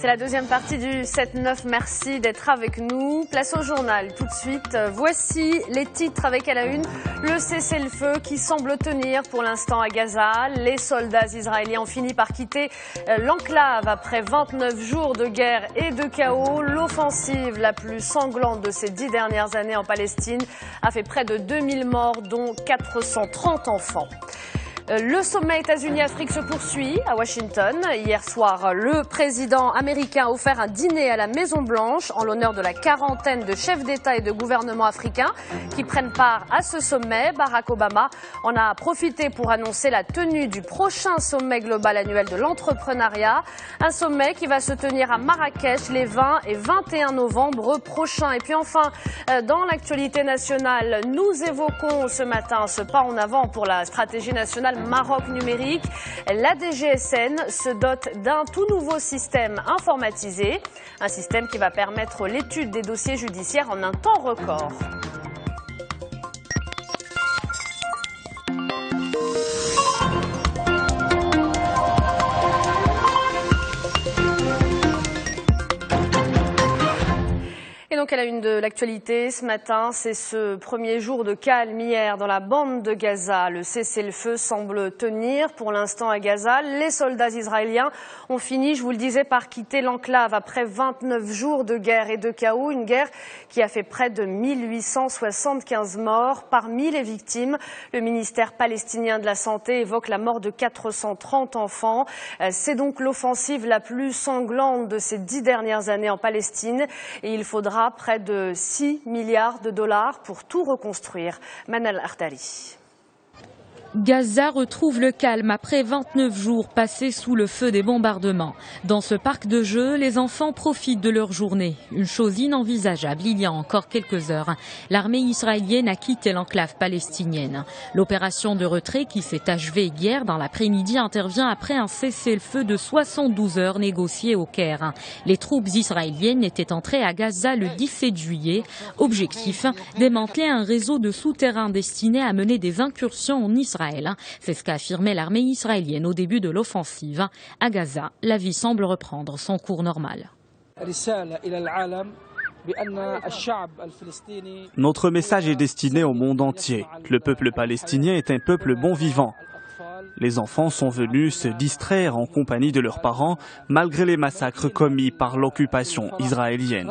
C'est la deuxième partie du 7-9. Merci d'être avec nous. Place au journal tout de suite. Voici les titres avec à la une le cessez-le-feu qui semble tenir pour l'instant à Gaza. Les soldats israéliens ont fini par quitter l'enclave après 29 jours de guerre et de chaos. L'offensive la plus sanglante de ces 10 dernières années en Palestine a fait près de 2000 morts, dont 430 enfants. Le sommet États-Unis-Afrique se poursuit à Washington. Hier soir, le président américain a offert un dîner à la Maison-Blanche en l'honneur de la quarantaine de chefs d'État et de gouvernement africains qui prennent part à ce sommet. Barack Obama en a profité pour annoncer la tenue du prochain sommet global annuel de l'entrepreneuriat. Un sommet qui va se tenir à Marrakech les 20 et 21 novembre prochains. Et puis enfin, dans l'actualité nationale, nous évoquons ce matin ce pas en avant pour la stratégie nationale Maroc numérique. La DGSN se dote d'un tout nouveau système informatisé, un système qui va permettre l'étude des dossiers judiciaires en un temps record. Et donc à la une de l'actualité ce matin, c'est ce premier jour de calme hier dans la bande de Gaza. Le cessez-le-feu semble tenir pour l'instant à Gaza. Les soldats israéliens ont fini, je vous le disais, par quitter l'enclave après 29 jours de guerre et de chaos. Une guerre qui a fait près de 1875 morts. Parmi les victimes, le ministère palestinien de la Santé évoque la mort de 430 enfants. C'est donc l'offensive la plus sanglante de ces 10 dernières années en Palestine. Et il faudra près de 6 milliards de dollars pour tout reconstruire. Manal Artari. Gaza retrouve le calme après 29 jours passés sous le feu des bombardements. Dans ce parc de jeux, les enfants profitent de leur journée. Une chose inenvisageable il y a encore quelques heures. L'armée israélienne a quitté l'enclave palestinienne. L'opération de retrait qui s'est achevée hier dans l'après-midi intervient après un cessez-le-feu de 72 heures négocié au Caire. Les troupes israéliennes étaient entrées à Gaza le 17 juillet. Objectif, démanteler un réseau de souterrains destinés à mener des incursions en Israël. C'est ce qu'a affirmé l'armée israélienne au début de l'offensive. À Gaza, la vie semble reprendre son cours normal. Notre message est destiné au monde entier. Le peuple palestinien est un peuple bon vivant. Les enfants sont venus se distraire en compagnie de leurs parents malgré les massacres commis par l'occupation israélienne.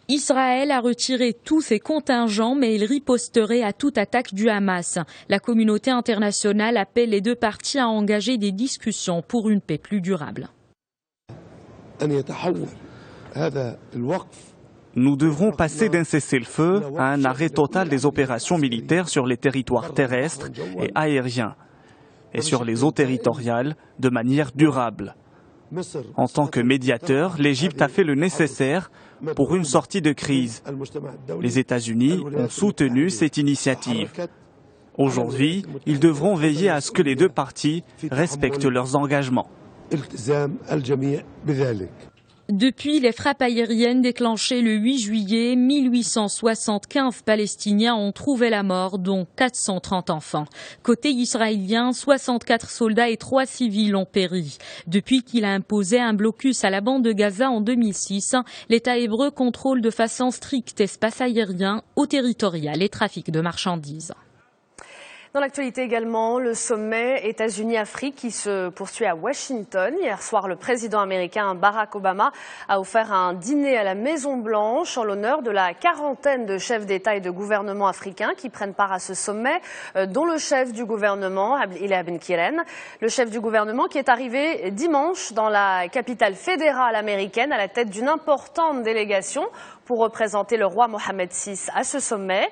Israël a retiré tous ses contingents, mais il riposterait à toute attaque du Hamas. La communauté internationale appelle les deux parties à engager des discussions pour une paix plus durable. Nous devrons passer d'un cessez-le-feu à un arrêt total des opérations militaires sur les territoires terrestres et aériens et sur les eaux territoriales de manière durable. En tant que médiateur, l'Égypte a fait le nécessaire pour une sortie de crise. Les États-Unis ont soutenu cette initiative. Aujourd'hui, ils devront veiller à ce que les deux parties respectent leurs engagements. Depuis les frappes aériennes déclenchées le 8 juillet, 1875 Palestiniens ont trouvé la mort, dont 430 enfants. Côté israélien, 64 soldats et 3 civils ont péri. Depuis qu'il a imposé un blocus à la bande de Gaza en 2006, l'État hébreu contrôle de façon stricte espace aérien, eau territoriale et trafic de marchandises. Dans l'actualité également, le sommet États-Unis-Afrique qui se poursuit à Washington. Hier soir, le président américain Barack Obama a offert un dîner à la Maison-Blanche en l'honneur de la quarantaine de chefs d'État et de gouvernement africains qui prennent part à ce sommet, dont le chef du gouvernement, Ila Ben Kiren, le chef du gouvernement qui est arrivé dimanche dans la capitale fédérale américaine à la tête d'une importante délégation pour représenter le roi Mohammed VI à ce sommet.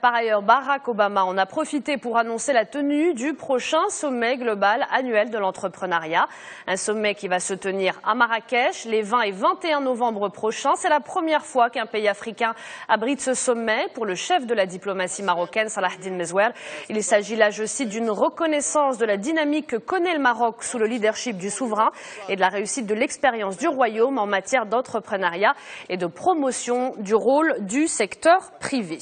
Par ailleurs, Barack Obama en a profité pour annoncer la tenue du prochain sommet global annuel de l'entrepreneuriat. Un sommet qui va se tenir à Marrakech les 20 et 21 novembre prochains. C'est la première fois qu'un pays africain abrite ce sommet. Pour le chef de la diplomatie marocaine, Salah Eddine Mezouer, il s'agit là, je cite, d'une reconnaissance de la dynamique que connaît le Maroc sous le leadership du souverain et de la réussite de l'expérience du royaume en matière d'entrepreneuriat et de promotion du rôle du secteur privé.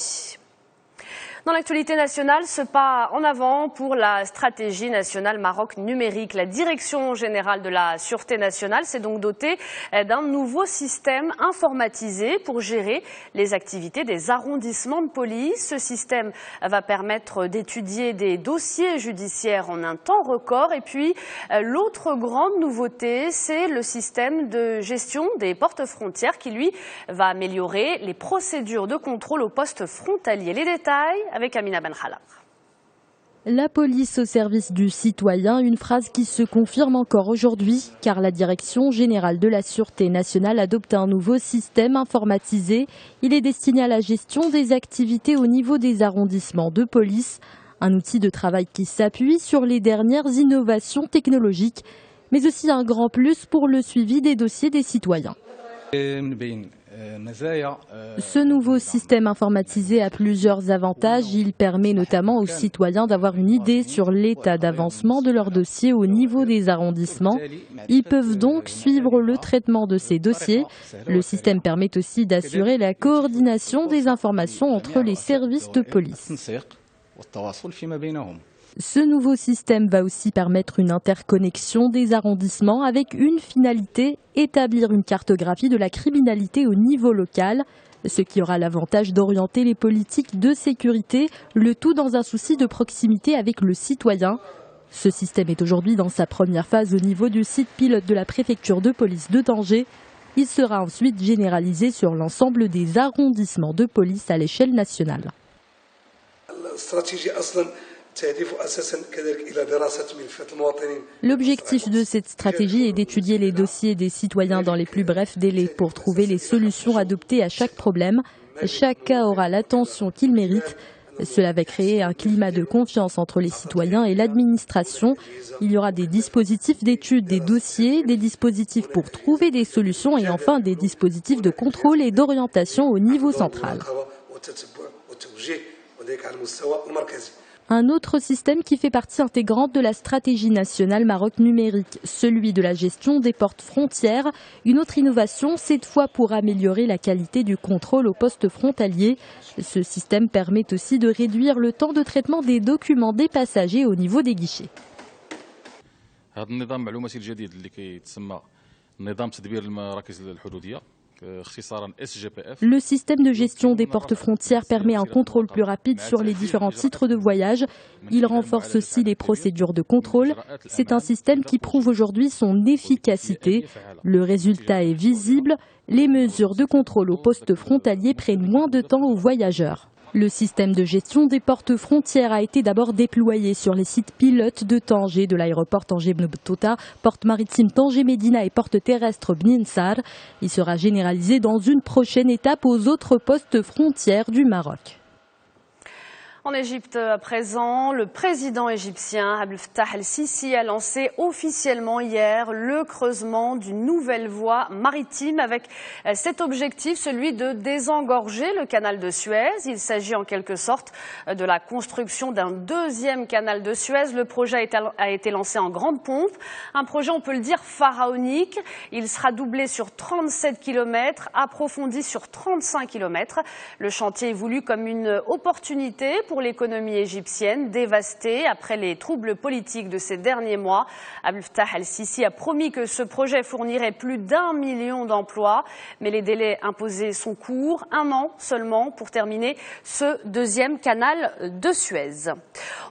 Dans l'actualité nationale, ce pas en avant pour la stratégie nationale Maroc numérique. La Direction générale de la Sûreté nationale s'est donc dotée d'un nouveau système informatisé pour gérer les activités des arrondissements de police. Ce système va permettre d'étudier des dossiers judiciaires en un temps record. Et puis, l'autre grande nouveauté, c'est le système de gestion des portes frontières qui, lui, va améliorer les procédures de contrôle aux postes frontaliers. Les détails avec Amina Benhalab. La police au service du citoyen, une phrase qui se confirme encore aujourd'hui, car la Direction générale de la Sûreté nationale adopte un nouveau système informatisé. Il est destiné à la gestion des activités au niveau des arrondissements de police, un outil de travail qui s'appuie sur les dernières innovations technologiques, mais aussi un grand plus pour le suivi des dossiers des citoyens. Ce nouveau système informatisé a plusieurs avantages. Il permet notamment aux citoyens d'avoir une idée sur l'état d'avancement de leur dossier au niveau des arrondissements. Ils peuvent donc suivre le traitement de ces dossiers. Le système permet aussi d'assurer la coordination des informations entre les services de police. Ce nouveau système va aussi permettre une interconnexion des arrondissements avec une finalité, établir une cartographie de la criminalité au niveau local, ce qui aura l'avantage d'orienter les politiques de sécurité, le tout dans un souci de proximité avec le citoyen. Ce système est aujourd'hui dans sa première phase au niveau du site pilote de la préfecture de police de Tanger. Il sera ensuite généralisé sur l'ensemble des arrondissements de police à l'échelle nationale. L'objectif de cette stratégie est d'étudier les dossiers des citoyens dans les plus brefs délais pour trouver les solutions adoptées à chaque problème. Chaque cas aura l'attention qu'il mérite. Cela va créer un climat de confiance entre les citoyens et l'administration. Il y aura des dispositifs d'étude des dossiers, des dispositifs pour trouver des solutions et enfin des dispositifs de contrôle et d'orientation au niveau central. Un autre système qui fait partie intégrante de la stratégie nationale Maroc numérique, celui de la gestion des portes frontières. Une autre innovation, cette fois pour améliorer la qualité du contrôle aux postes frontaliers. Ce système permet aussi de réduire le temps de traitement des documents des passagers au niveau des guichets. Le système de gestion des portes frontières permet un contrôle plus rapide sur les différents titres de voyage. Il renforce aussi les procédures de contrôle. C'est un système qui prouve aujourd'hui son efficacité. Le résultat est visible. Les mesures de contrôle aux postes frontaliers prennent moins de temps aux voyageurs. Le système de gestion des portes frontières a été d'abord déployé sur les sites pilotes de Tanger, de l'aéroport Tanger-Bnebtouta, porte maritime Tanger-Médina et porte terrestre Bninsar. Il sera généralisé dans une prochaine étape aux autres postes frontières du Maroc. En Égypte à présent, le président égyptien Abdel Fattah el-Sisi a lancé officiellement hier le creusement d'une nouvelle voie maritime avec cet objectif, celui de désengorger le canal de Suez. Il s'agit en quelque sorte de la construction d'un deuxième canal de Suez. Le projet a été lancé en grande pompe, un projet on peut le dire pharaonique. Il sera doublé sur 37 km, approfondi sur 35 km. Le chantier est voulu comme une opportunité pour l'économie égyptienne dévastée après les troubles politiques de ces derniers mois. Abdel Fattah el-Sisi a promis que ce projet fournirait plus d'1 million d'emplois, mais les délais imposés sont courts, 1 an seulement pour terminer ce deuxième canal de Suez.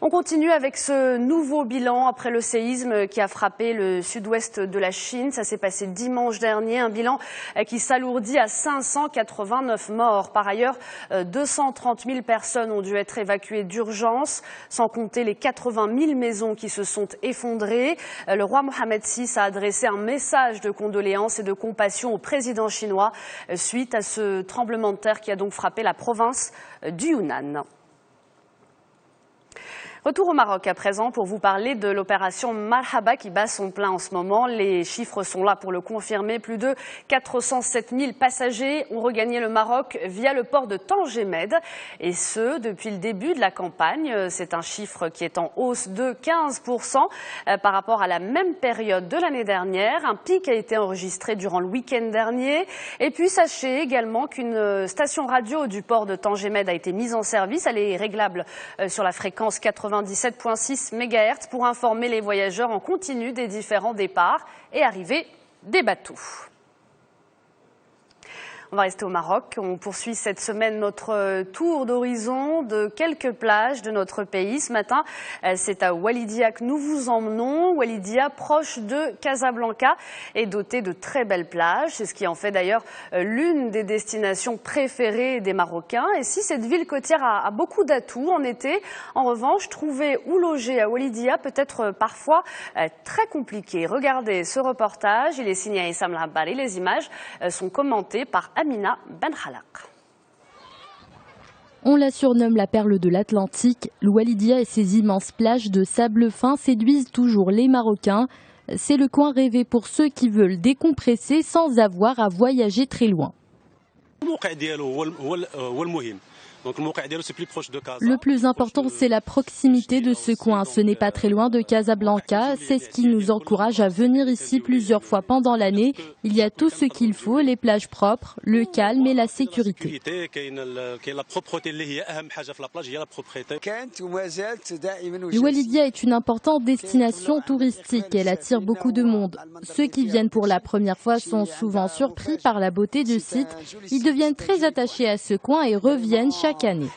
On continue avec ce nouveau bilan après le séisme qui a frappé le sud-ouest de la Chine. Ça s'est passé dimanche dernier, un bilan qui s'alourdit à 589 morts. Par ailleurs, 230 000 personnes ont dû être évacuées d'urgence, sans compter les 80 000 maisons qui se sont effondrées. Le roi Mohammed VI a adressé un message de condoléances et de compassion au président chinois suite à ce tremblement de terre qui a donc frappé la province du Yunnan. Retour au Maroc à présent pour vous parler de l'opération Marhaba qui bat son plein en ce moment. Les chiffres sont là pour le confirmer. Plus de 407 000 passagers ont regagné le Maroc via le port de Tangemed. Et ce, depuis le début de la campagne. C'est un chiffre qui est en hausse de 15% par rapport à la même période de l'année dernière. Un pic a été enregistré durant le week-end dernier. Et puis sachez également qu'une station radio du port de Tangemed a été mise en service. Elle est réglable sur la fréquence 97,6 MHz pour informer les voyageurs en continu des différents départs et arrivées des bateaux. On va rester au Maroc. On poursuit cette semaine notre tour d'horizon de quelques plages de notre pays. Ce matin, c'est à Walidia que nous vous emmenons. Walidia, proche de Casablanca, est dotée de très belles plages. C'est ce qui en fait d'ailleurs l'une des destinations préférées des Marocains. Et si cette ville côtière a beaucoup d'atouts en été, en revanche, trouver où loger à Walidia peut être parfois très compliqué. Regardez ce reportage. Il est signé à Issam Labari. Les images sont commentées par Amina Ben Khalaq. On la surnomme la perle de l'Atlantique. Walidia et ses immenses plages de sable fin séduisent toujours les Marocains. C'est le coin rêvé pour ceux qui veulent décompresser sans avoir à voyager très loin. Le plus important, c'est la proximité de ce coin. Ce n'est pas très loin de Casablanca. C'est ce qui nous encourage à venir ici plusieurs fois pendant l'année. Il y a tout ce qu'il faut, les plages propres, le calme et la sécurité. Walidia est une importante destination touristique. Elle attire beaucoup de monde. Ceux qui viennent pour la première fois sont souvent surpris par la beauté du site. Ils deviennent très attachés à ce coin et reviennent chaque année.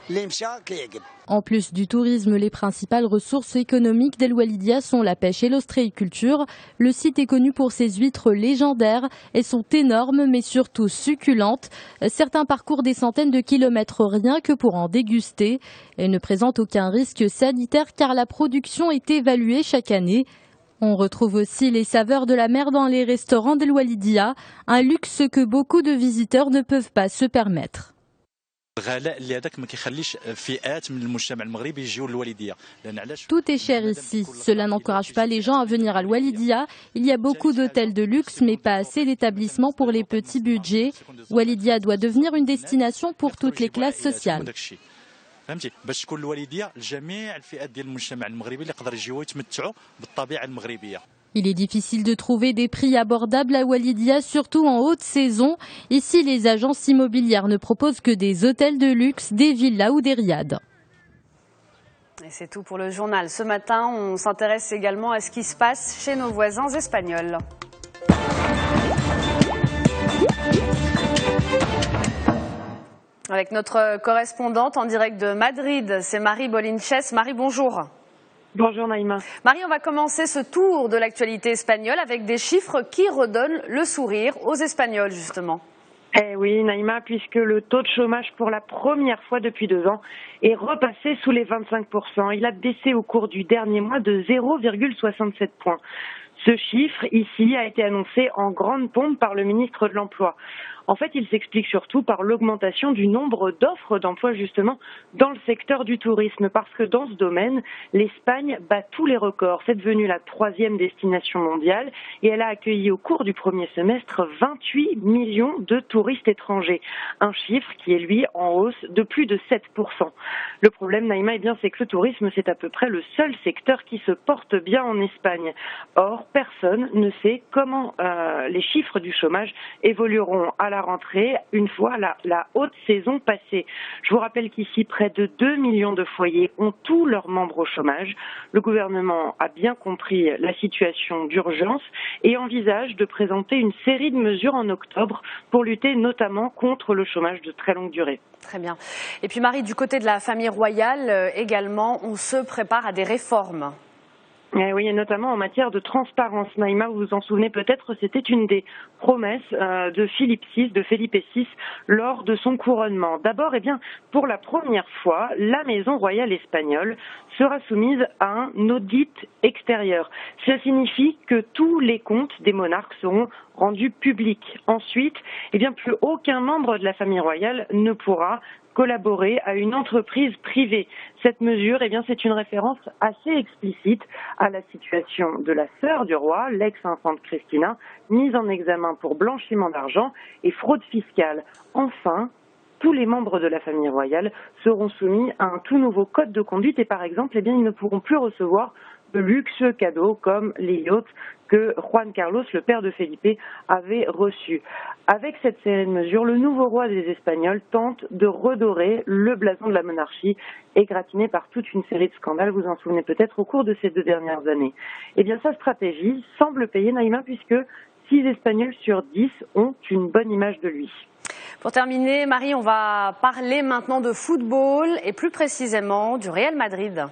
En plus du tourisme, les principales ressources économiques d'El Walidia sont la pêche et l'ostréiculture. Le site est connu pour ses huîtres légendaires. Elles sont énormes mais surtout succulentes. Certains parcourent des centaines de kilomètres rien que pour en déguster. Elles ne présentent aucun risque sanitaire car la production est évaluée chaque année. On retrouve aussi les saveurs de la mer dans les restaurants d'El Walidia, un luxe que beaucoup de visiteurs ne peuvent pas se permettre. Tout est cher ici. Cela n'encourage pas les gens à venir à Walidia. Il y a beaucoup d'hôtels de luxe, mais pas assez d'établissements pour les petits budgets. Walidia doit devenir une destination pour toutes les classes sociales. Il est difficile de trouver des prix abordables à Walidia, surtout en haute saison. Ici, les agences immobilières ne proposent que des hôtels de luxe, des villas ou des riads. Et c'est tout pour le journal. Ce matin, on s'intéresse également à ce qui se passe chez nos voisins espagnols. Avec notre correspondante en direct de Madrid, c'est Marie Bolinches. Marie, bonjour. Bonjour Naïma. Marie, on va commencer ce tour de l'actualité espagnole avec des chiffres qui redonnent le sourire aux Espagnols, justement. Eh oui, Naïma, puisque le taux de chômage pour la première fois depuis 2 ans est repassé sous les 25%. Il a baissé au cours du dernier mois de 0,67 points. Ce chiffre, ici, a été annoncé en grande pompe par le ministre de l'Emploi. En fait, il s'explique surtout par l'augmentation du nombre d'offres d'emploi, justement, dans le secteur du tourisme. Parce que dans ce domaine, l'Espagne bat tous les records. C'est devenu la 3e destination mondiale et elle a accueilli au cours du premier semestre 28 millions de touristes étrangers. Un chiffre qui est, lui, en hausse de plus de 7%. Le problème, Naïma, c'est que le tourisme, c'est à peu près le seul secteur qui se porte bien en Espagne. Or, personne ne sait comment les chiffres du chômage évolueront à la rentrée, une fois la haute saison passée. Je vous rappelle qu'ici, près de 2 millions de foyers ont tous leurs membres au chômage. Le gouvernement a bien compris la situation d'urgence et envisage de présenter une série de mesures en octobre pour lutter notamment contre le chômage de très longue durée. Très bien. Et puis Marie, du côté de la famille royale également, on se prépare à des réformes. Oui, et notamment en matière de transparence. Naïma, vous vous en souvenez peut-être, c'était une des promesses de Philippe VI lors de son couronnement. D'abord, pour la première fois, la maison royale espagnole sera soumise à un audit extérieur. Cela signifie que tous les comptes des monarques seront rendus publics. Ensuite, plus aucun membre de la famille royale ne pourra collaborer à une entreprise privée. Cette mesure, eh bien, c'est une référence assez explicite à la situation de la sœur du roi, l'ex-infante Christina, mise en examen pour blanchiment d'argent et fraude fiscale. Enfin, tous les membres de la famille royale seront soumis à un tout nouveau code de conduite et par exemple, eh bien, ils ne pourront plus recevoir de luxueux cadeaux comme les yachts que Juan Carlos, le père de Felipe, avait reçus. Avec cette série de mesures, le nouveau roi des Espagnols tente de redorer le blason de la monarchie égratigné par toute une série de scandales, vous en souvenez peut-être, au cours de ces 2 dernières années. Eh bien, sa stratégie semble payer, Naïma, puisque 6 Espagnols sur 10 ont une bonne image de lui. Pour terminer, Marie, on va parler maintenant de football et plus précisément du Real Madrid.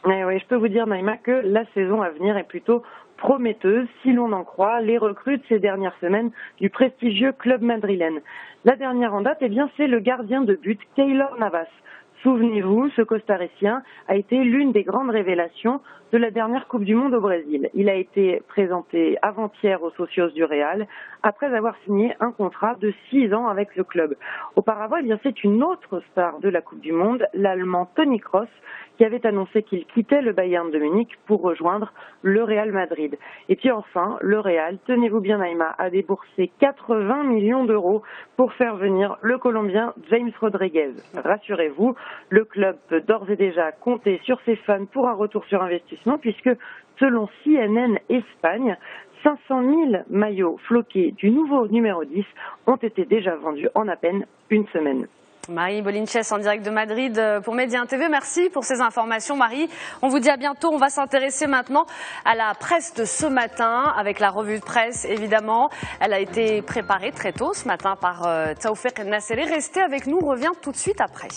Oui, je peux vous dire, Naïma, que la saison à venir est plutôt prometteuse, si l'on en croit les recrues de ces dernières semaines du prestigieux club madrilène. La dernière en date, eh bien, c'est le gardien de but, Keylor Navas. Souvenez-vous, ce costaricien a été l'une des grandes révélations de la dernière Coupe du Monde au Brésil. Il a été présenté avant-hier aux socios du Real après avoir signé un contrat de 6 ans avec le club. Auparavant, eh bien, c'est une autre star de la Coupe du Monde, l'Allemand Toni Kroos, qui avait annoncé qu'il quittait le Bayern de Munich pour rejoindre le Real Madrid. Et puis enfin, le Real, tenez-vous bien Naïma, a déboursé 80 millions d'euros pour faire venir le Colombien James Rodriguez. Rassurez-vous, le club peut d'ores et déjà compter sur ses fans pour un retour sur investissement puisque, selon CNN Espagne, 500 000 maillots floqués du nouveau numéro 10 ont été déjà vendus en à peine une semaine. Marie Bolinches en direct de Madrid pour Média TV. Merci pour ces informations, Marie. On vous dit à bientôt. On va s'intéresser maintenant à la presse de ce matin avec la revue de presse, évidemment. Elle a été préparée très tôt ce matin par Taoufik Nasseri. Restez avec nous, on revient tout de suite après.